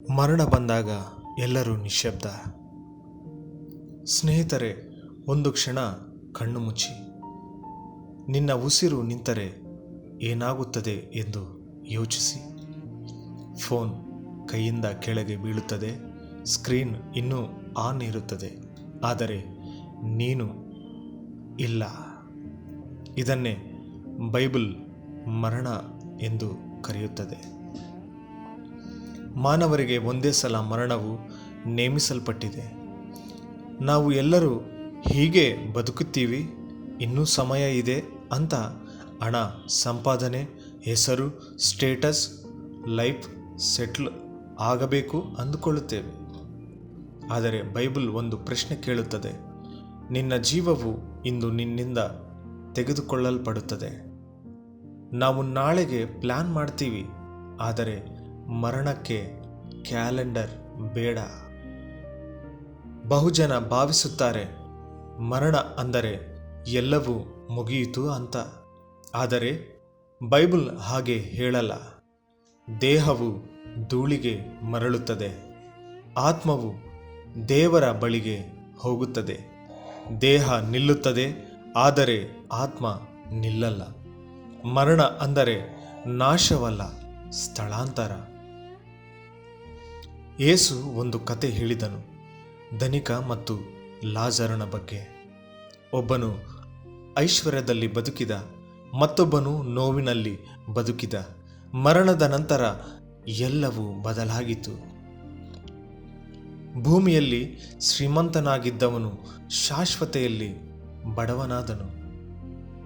ಮರಣ ಬಂದಾಗ ಎಲ್ಲರೂ ನಿಶ್ಶಬ್ದ. ಸ್ನೇಹಿತರೆ, ಒಂದು ಕ್ಷಣ ಕಣ್ಣು ಮುಚ್ಚಿ ನಿನ್ನ ಉಸಿರು ನಿಂತರೆ ಏನಾಗುತ್ತದೆ ಎಂದು ಯೋಚಿಸಿ. ಫೋನ್ ಕೈಯಿಂದ ಕೆಳಗೆ ಬೀಳುತ್ತದೆ, ಸ್ಕ್ರೀನ್ ಇನ್ನೂ ಆನ್ ಇರುತ್ತದೆ, ಆದರೆ ನೀನು ಇಲ್ಲ. ಇದನ್ನೇ ಬೈಬಲ್ ಮರಣ ಎಂದು ಕರೆಯುತ್ತದೆ. ಮಾನವರಿಗೆ ಒಂದೇ ಸಲ ಮರಣವು ನೇಮಿಸಲ್ಪಟ್ಟಿದೆ. ನಾವು ಎಲ್ಲರೂ ಹೀಗೆ ಬದುಕುತ್ತೀವಿ, ಇನ್ನೂ ಸಮಯ ಇದೆ ಅಂತ ಹಣ, ಸಂಪಾದನೆ, ಹೆಸರು, ಸ್ಟೇಟಸ್, ಲೈಫ್ ಸೆಟ್ಲ್ ಆಗಬೇಕು ಅಂದುಕೊಳ್ಳುತ್ತೇವೆ. ಆದರೆ ಬೈಬಲ್ ಒಂದು ಪ್ರಶ್ನೆ ಕೇಳುತ್ತದೆ. ನಿನ್ನ ಜೀವವು ಇಂದು ನಿನ್ನಿಂದ ತೆಗೆದುಕೊಳ್ಳಲ್ಪಡುತ್ತದೆ. ನಾವು ನಾಳೆಗೆ ಪ್ಲಾನ್ ಮಾಡ್ತೀವಿ, ಆದರೆ ಮರಣಕ್ಕೆ ಕ್ಯಾಲೆಂಡರ್ ಬೇಡ. ಬಹುಜನ ಭಾವಿಸುತ್ತಾರೆ ಮರಣ ಅಂದರೆ ಎಲ್ಲವೂ ಮುಗಿಯಿತು ಅಂತ. ಆದರೆ ಬೈಬಲ್ ಹಾಗೆ ಹೇಳಲ್ಲ. ದೇಹವು ಧೂಳಿಗೆ ಮರಳುತ್ತದೆ, ಆತ್ಮವು ದೇವರ ಬಳಿಗೆ ಹೋಗುತ್ತದೆ. ದೇಹ ನಿಲ್ಲುತ್ತದೆ, ಆದರೆ ಆತ್ಮ ನಿಲ್ಲಲ್ಲ. ಮರಣ ಅಂದರೆ ನಾಶವಲ್ಲ, ಸ್ಥಳಾಂತರ. ಯೇಸು ಒಂದು ಕತೆ ಹೇಳಿದನು, ಧನಿಕ ಮತ್ತು ಲಾಜರನ ಬಗ್ಗೆ. ಒಬ್ಬನು ಐಶ್ವರ್ಯದಲ್ಲಿ ಬದುಕಿದ, ಮತ್ತೊಬ್ಬನು ನೋವಿನಲ್ಲಿ ಬದುಕಿದ. ಮರಣದ ನಂತರ ಎಲ್ಲವೂ ಬದಲಾಗಿತು. ಭೂಮಿಯಲ್ಲಿ ಶ್ರೀಮಂತನಾಗಿದ್ದವನು ಶಾಶ್ವತೆಯಲ್ಲಿ ಬಡವನಾದನು.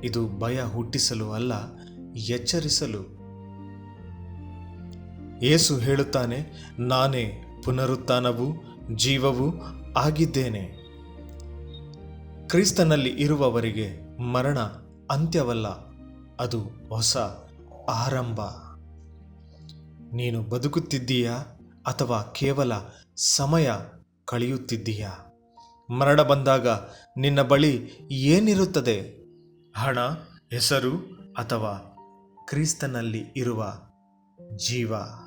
ಇದು ಭಯ ಹುಟ್ಟಿಸಲು ಅಲ್ಲ, ಎಚ್ಚರಿಸಲು. ಯೇಸು ಹೇಳುತ್ತಾನೆ, ನಾನೇ ಪುನರುತ್ಥಾನವೂ ಜೀವವೂ ಆಗಿದ್ದೇನೆ. ಕ್ರಿಸ್ತನಲ್ಲಿ ಇರುವವರಿಗೆ ಮರಣ ಅಂತ್ಯವಲ್ಲ, ಅದು ಹೊಸ ಆರಂಭ. ನೀನು ಬದುಕುತ್ತಿದ್ದೀಯಾ ಅಥವಾ ಕೇವಲ ಸಮಯ ಕಳೆಯುತ್ತಿದ್ದೀಯಾ? ಮರಣ ಬಂದಾಗ ನಿನ್ನ ಬಳಿ ಏನಿರುತ್ತದೆ? ಹಣ, ಹೆಸರು ಅಥವಾ ಕ್ರಿಸ್ತನಲ್ಲಿ ಇರುವ ಜೀವ?